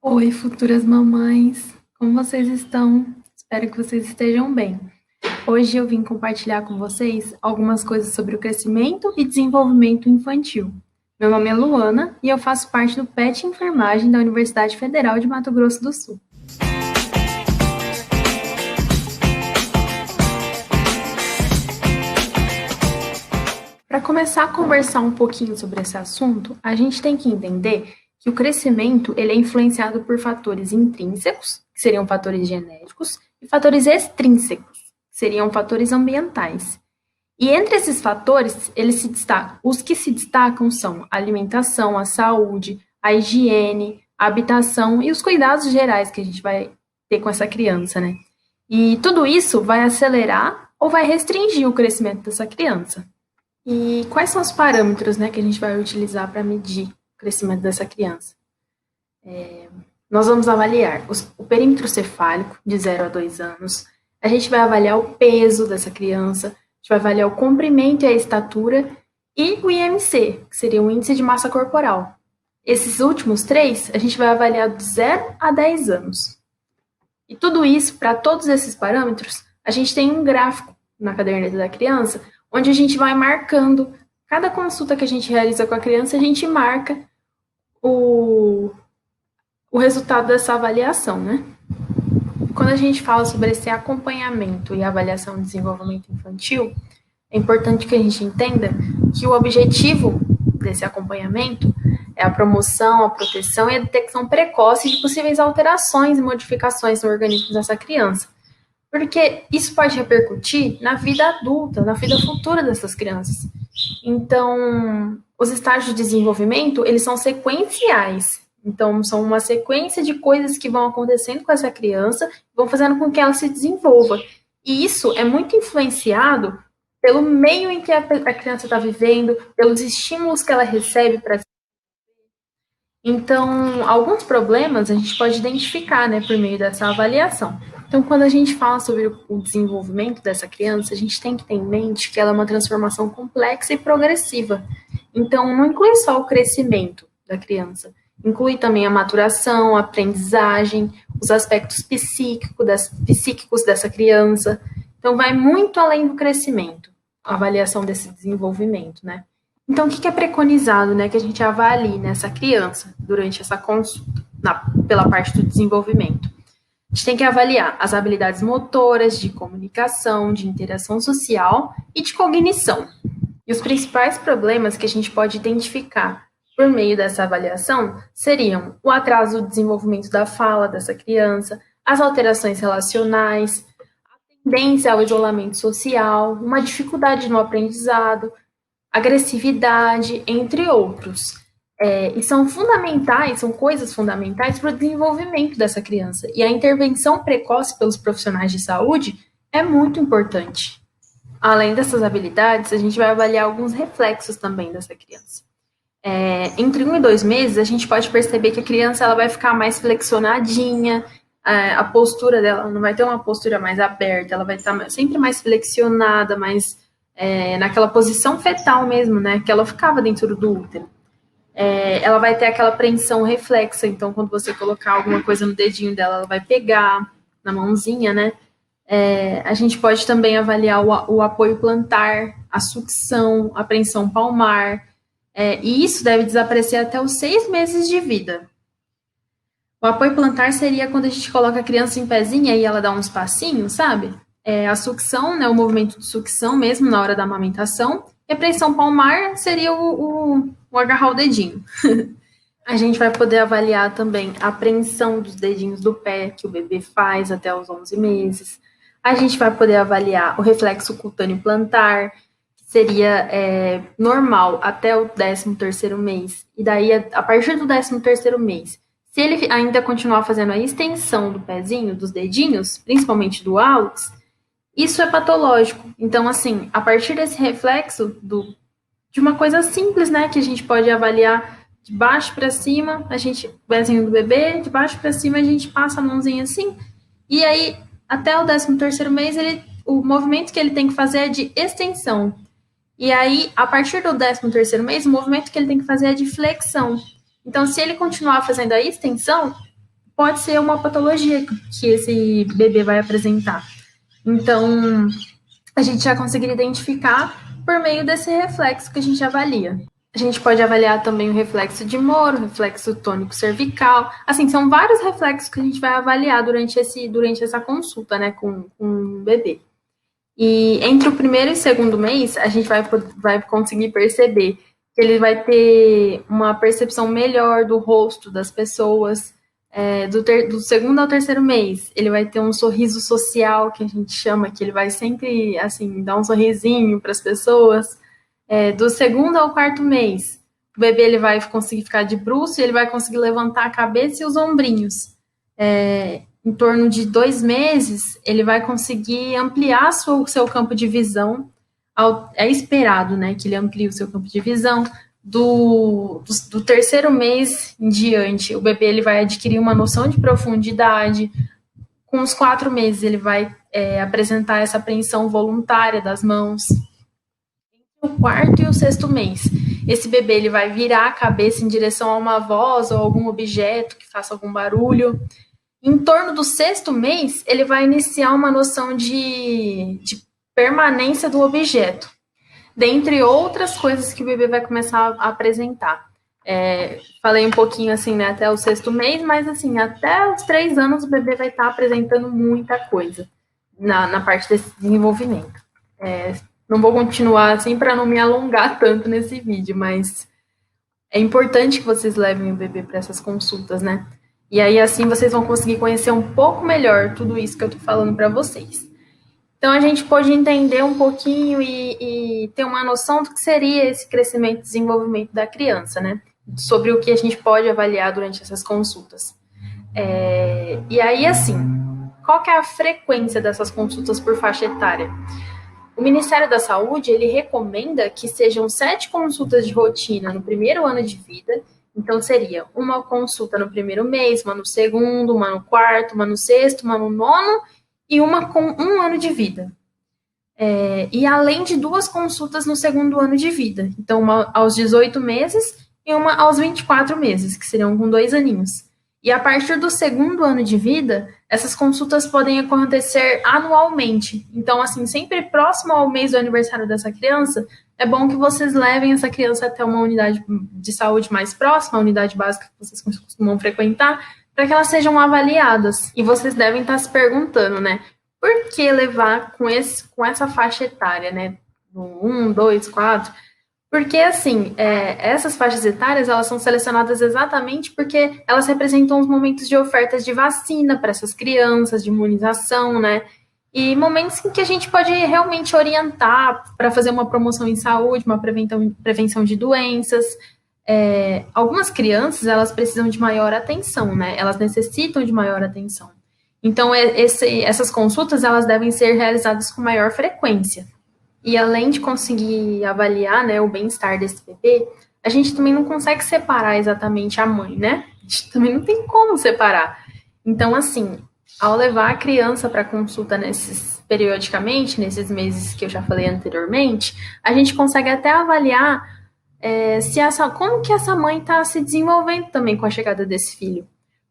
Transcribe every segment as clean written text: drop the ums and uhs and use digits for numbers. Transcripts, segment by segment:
Oi, futuras mamães, como vocês estão? Espero que vocês estejam bem. Hoje eu vim compartilhar com vocês algumas coisas sobre o crescimento e desenvolvimento infantil. Meu nome é Luana e eu faço parte do PET Enfermagem da Universidade Federal de Mato Grosso do Sul. Para começar a conversar um pouquinho sobre esse assunto, a gente tem que entender que o crescimento ele é influenciado por fatores intrínsecos, que seriam fatores genéticos, e fatores extrínsecos, que seriam fatores ambientais. E entre esses fatores, eles se destacam. Os que se destacam são a alimentação, a saúde, a higiene, a habitação e os cuidados gerais que a gente vai ter com essa criança, né? E tudo isso vai acelerar ou vai restringir o crescimento dessa criança. E quais são os parâmetros, né, que a gente vai utilizar para medir o crescimento dessa criança? Nós vamos avaliar o perímetro cefálico de 0 a 2 anos, a gente vai avaliar o peso dessa criança, a gente vai avaliar o comprimento e a estatura e o IMC, que seria o índice de massa corporal. Esses últimos três, a gente vai avaliar de 0 a 10 anos. E tudo isso, para todos esses parâmetros, a gente tem um gráfico na caderneta da criança, onde a gente vai marcando, cada consulta que a gente realiza com a criança, a gente marca o resultado dessa avaliação, né? Quando a gente fala sobre esse acompanhamento e avaliação de desenvolvimento infantil, é importante que a gente entenda que o objetivo desse acompanhamento é a promoção, a proteção e a detecção precoce de possíveis alterações e modificações no organismo dessa criança. Porque isso pode repercutir na vida adulta, na vida futura dessas crianças. Então, os estágios de desenvolvimento, eles são sequenciais. Então, são uma sequência de coisas que vão acontecendo com essa criança, vão fazendo com que ela se desenvolva. E isso é muito influenciado pelo meio em que a criança está vivendo, pelos estímulos que ela recebe para. Então, alguns problemas a gente pode identificar, né, por meio dessa avaliação. Então, quando a gente fala sobre o desenvolvimento dessa criança, a gente tem que ter em mente que ela é uma transformação complexa e progressiva. Então, não inclui só o crescimento da criança, inclui também a maturação, a aprendizagem, os aspectos psíquicos dessa criança. Então, vai muito além do crescimento, a avaliação desse desenvolvimento, né? Então, o que é preconizado, né, que a gente avalie nessa criança durante essa consulta, pela parte do desenvolvimento? A gente tem que avaliar as habilidades motoras, de comunicação, de interação social e de cognição. E os principais problemas que a gente pode identificar por meio dessa avaliação seriam o atraso do desenvolvimento da fala dessa criança, as alterações relacionais, a tendência ao isolamento social, uma dificuldade no aprendizado, agressividade, entre outros. E são fundamentais, são coisas fundamentais para o desenvolvimento dessa criança. E a intervenção precoce pelos profissionais de saúde é muito importante. Além dessas habilidades, a gente vai avaliar alguns reflexos também dessa criança. Entre 1 e 2 meses, a gente pode perceber que a criança ela vai ficar mais flexionadinha, a postura dela não vai ter uma postura mais aberta, ela vai estar sempre mais flexionada, mais naquela posição fetal mesmo, né, que ela ficava dentro do útero. Ela vai ter aquela apreensão reflexa, então quando você colocar alguma coisa no dedinho dela, ela vai pegar na mãozinha, né? A gente pode também avaliar o apoio plantar, a sucção, a apreensão palmar, e isso deve desaparecer até os 6 meses de vida. O apoio plantar seria quando a gente coloca a criança em pezinha e ela dá uns passinhos, sabe? A sucção, né, o movimento de sucção mesmo na hora da amamentação, e a apreensão palmar seria o agarrar o dedinho. A gente vai poder avaliar também a apreensão dos dedinhos do pé que o bebê faz até os 11 meses. A gente vai poder avaliar o reflexo cutâneo plantar, que seria normal até o 13º mês. E daí, a partir do 13º mês, se ele ainda continuar fazendo a extensão do pezinho, dos dedinhos, principalmente do hálux, isso é patológico. Então, assim, a partir desse reflexo de uma coisa simples, né, que a gente pode avaliar de baixo para cima, o pezinho do bebê, de baixo para cima a gente passa a mãozinha assim, e aí até o 13º mês o movimento que ele tem que fazer é de extensão. E aí, a partir do 13º mês, o movimento que ele tem que fazer é de flexão. Então, se ele continuar fazendo a extensão, pode ser uma patologia que esse bebê vai apresentar. Então, a gente já conseguiria identificar por meio desse reflexo que a gente avalia. A gente pode avaliar também o reflexo de Moro, o reflexo tônico cervical. Assim, são vários reflexos que a gente vai avaliar durante essa consulta, né, com o bebê. E entre o primeiro e segundo mês, a gente vai conseguir perceber que ele vai ter uma percepção melhor do rosto das pessoas. Do segundo ao terceiro mês, ele vai ter um sorriso social, que a gente chama, que ele vai sempre, assim, dar um sorrisinho para as pessoas. Do segundo ao quarto mês, o bebê ele vai conseguir ficar de bruço e ele vai conseguir levantar a cabeça e os ombrinhos. Em torno de 2 meses, ele vai conseguir ampliar o seu campo de visão. É esperado, né, que ele amplie o seu campo de visão. Do terceiro mês em diante, o bebê ele vai adquirir uma noção de profundidade. Com os 4 meses, ele vai apresentar essa apreensão voluntária das mãos. Entre o quarto e o sexto mês, esse bebê ele vai virar a cabeça em direção a uma voz ou algum objeto que faça algum barulho. Em torno do sexto mês, ele vai iniciar uma noção de permanência do objeto, dentre outras coisas que o bebê vai começar a apresentar. Falei um pouquinho assim, né, até o sexto mês, mas assim, até os 3 anos o bebê vai estar apresentando muita coisa na parte desse desenvolvimento. Não vou continuar assim para não me alongar tanto nesse vídeo, mas é importante que vocês levem o bebê para essas consultas, né? E aí, assim, vocês vão conseguir conhecer um pouco melhor tudo isso que eu tô falando para vocês. Então, a gente pode entender um pouquinho e ter uma noção do que seria esse crescimento e desenvolvimento da criança, né? Sobre o que a gente pode avaliar durante essas consultas. E aí, assim, qual que é a frequência dessas consultas por faixa etária? O Ministério da Saúde, ele recomenda que sejam 7 consultas de rotina no primeiro ano de vida. Então, seria uma consulta no primeiro mês, uma no segundo, uma no quarto, uma no sexto, uma no nono e uma com 1 ano de vida. E além de 2 consultas no segundo ano de vida. Então, uma aos 18 meses e uma aos 24 meses, que seriam com 2 aninhos. E a partir do segundo ano de vida, essas consultas podem acontecer anualmente. Então, assim, sempre próximo ao mês do aniversário dessa criança, é bom que vocês levem essa criança até uma unidade de saúde mais próxima, a unidade básica que vocês costumam frequentar, para que elas sejam avaliadas. E vocês devem estar se perguntando, né? Por que levar com essa faixa etária, né? Do 1, 2, 4... Porque, assim, essas faixas etárias, elas são selecionadas exatamente porque elas representam os momentos de ofertas de vacina para essas crianças, de imunização, né? E momentos em que a gente pode realmente orientar para fazer uma promoção em saúde, uma prevenção de doenças. Algumas crianças, elas precisam de maior atenção, né? Elas necessitam de maior atenção. Então, essas consultas, elas devem ser realizadas com maior frequência. E além de conseguir avaliar, né, o bem-estar desse bebê, a gente também não consegue separar exatamente a mãe, né? A gente também não tem como separar. Então, assim, ao levar a criança para consulta periodicamente, nesses meses que eu já falei anteriormente, a gente consegue até avaliar como que essa mãe está se desenvolvendo também com a chegada desse filho.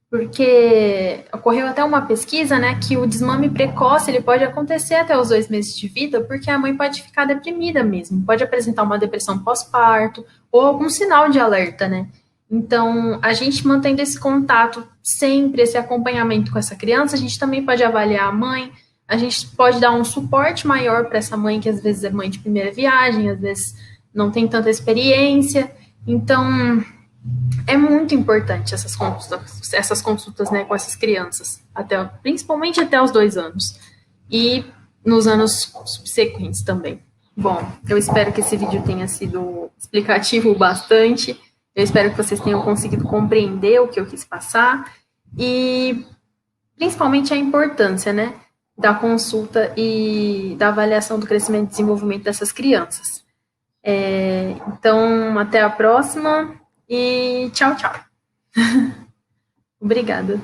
Porque ocorreu até uma pesquisa, né, que o desmame precoce ele pode acontecer até os 2 meses de vida, porque a mãe pode ficar deprimida mesmo, pode apresentar uma depressão pós-parto ou algum sinal de alerta, né? Então, a gente mantendo esse contato sempre, esse acompanhamento com essa criança, a gente também pode avaliar a mãe, a gente pode dar um suporte maior para essa mãe, que às vezes é mãe de primeira viagem, às vezes não tem tanta experiência. Então, é muito importante essas consultas, né, com essas crianças, principalmente até os 2 anos. E nos anos subsequentes também. Bom, eu espero que esse vídeo tenha sido explicativo bastante. Eu espero que vocês tenham conseguido compreender o que eu quis passar. E principalmente a importância, né, da consulta e da avaliação do crescimento e desenvolvimento dessas crianças. Então, até a próxima. E tchau, tchau. Obrigada.